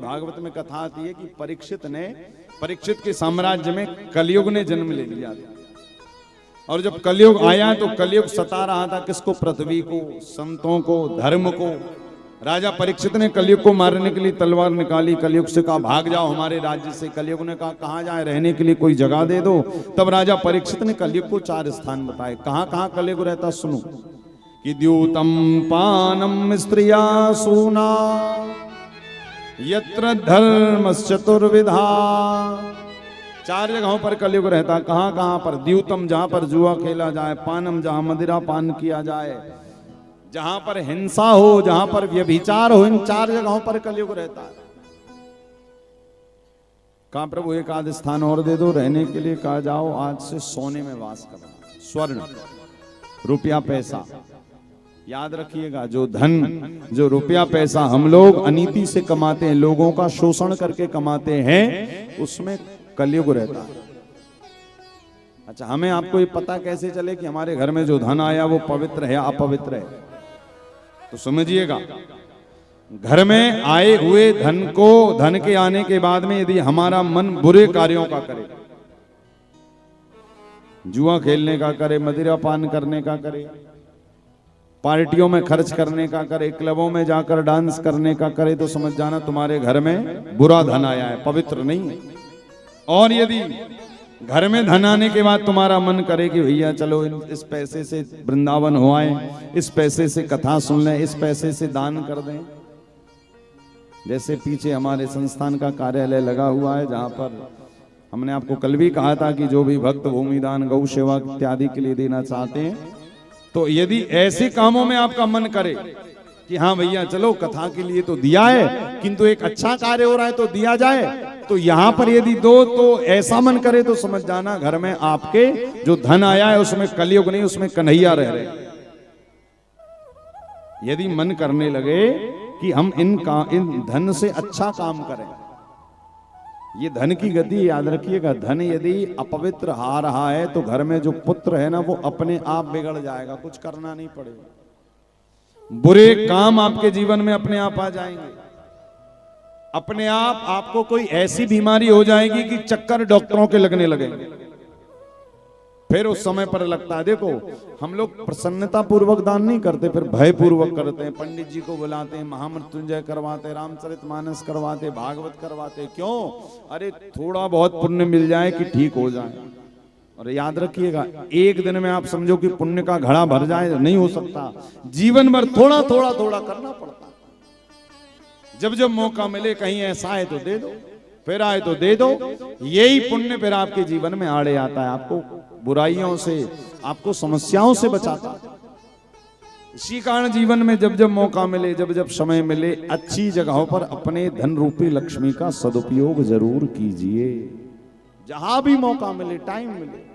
भागवत में कथा आती है कि परीक्षित के साम्राज्य में कलयुग ने जन्म ले लिया था। और जब कलयुग आया तो कलयुग सता रहा था किसको? पृथ्वी को, संतों को, धर्म को। राजा परीक्षित ने कलयुग को मारने के लिए तलवार निकाली। कलयुग से कहा भाग जाओ हमारे राज्य से। कलयुग ने कहा कहां जाए, रहने के लिए कोई जगह दे दो। तब राजा परीक्षित ने कलयुग को 4 स्थान बताए। कहां कहां कलयुग रहता सुनो कि द्यूतम पानम स्त्रिया सूना यत्र धर्मश्चतुर्विधा। 4 जगहों पर कलयुग रहता। कहां कहां पर? द्यूतम जहां पर जुआ खेला जाए, पानम जहां मदिरा पान किया जाए, जहां पर हिंसा हो, जहां पर व्यभिचार हो, इन 4 जगहों पर कलयुग रहता है। कहा प्रभु एक आध स्थान और दे दो रहने के लिए। कहा जाओ आज से सोने में वास करना, स्वर्ण, रुपया पैसा। याद रखिएगा जो धन, जो रुपया पैसा हम लोग अनीति से कमाते हैं, लोगों का शोषण करके कमाते हैं, उसमें कलयुग रहता है। अच्छा, हमें आपको ये पता कैसे चले कि हमारे घर में जो धन आया वो पवित्र है या अपवित्र है? तो समझिएगा, घर में आए हुए धन के आने के बाद में यदि हमारा मन बुरे कार्यों का करे, जुआ खेलने का करे, मदिरा पान करने का करे, पार्टियों में खर्च करने का करे, क्लबों में जाकर डांस करने का करे, तो समझ जाना तुम्हारे घर में बुरा धन आया है, पवित्र नहीं है। और यदि घर में धन आने के बाद तुम्हारा मन करे कि भैया चलो इस पैसे से वृंदावन हो आए, इस पैसे से कथा सुन लें, इस पैसे से दान कर दें। जैसे पीछे हमारे संस्थान का कार्यालय लगा हुआ है, जहां पर हमने आपको कल भी कहा था कि जो भी भक्त भूमि दान, गौ सेवा इत्यादि के लिए देना चाहते हैं, तो यदि ऐसे कामों में आपका मन करे कि हाँ भैया चलो कथा के लिए तो दिया है, किंतु एक अच्छा कार्य हो रहा है तो दिया जाए, तो यहां पर यदि दो तो ऐसा मन करे तो समझ जाना घर में आपके जो धन आया है उसमें कलयुग नहीं, उसमें कन्हैया रह रहे। यदि मन करने लगे कि हम इन धन से अच्छा काम करें, ये धन की गति याद रखिएगा। धन यदि अपवित्र आ रहा है तो घर में जो पुत्र है ना वो अपने आप बिगड़ जाएगा, कुछ करना नहीं पड़ेगा। बुरे काम आपके जीवन में अपने आप आ जाएंगे। अपने आप आपको कोई ऐसी बीमारी हो जाएगी कि चक्कर डॉक्टरों के लगने लगेंगे। फिर उस समय पर लगता है, देखो हम लोग प्रसन्नता पूर्वक दान नहीं करते, फिर भय पूर्वक करते हैं। पंडित जी को बुलाते हैं, महामृत्युंजय करवाते, रामचरितमानस करवाते, भागवत करवाते। क्यों? अरे थोड़ा बहुत पुण्य मिल जाए कि ठीक हो जाए। और याद रखिएगा, एक दिन में आप समझो कि पुण्य का घड़ा भर जाए, नहीं हो सकता। जीवन भर थोड़ा थोड़ा थोड़ा करना पड़ता। जब जब मौका मिले, कहीं ऐसा है तो दे दो, फिर आए तो दे दो। यही पुण्य फिर आपके जीवन में आड़े आता है, आपको बुराइयों से, आपको समस्याओं से बचाता है। इसी कारण जीवन में जब जब मौका मिले, जब जब समय मिले, अच्छी जगहों पर अपने धन रूपी लक्ष्मी का सदुपयोग जरूर कीजिए। जहां भी मौका मिले, टाइम मिले।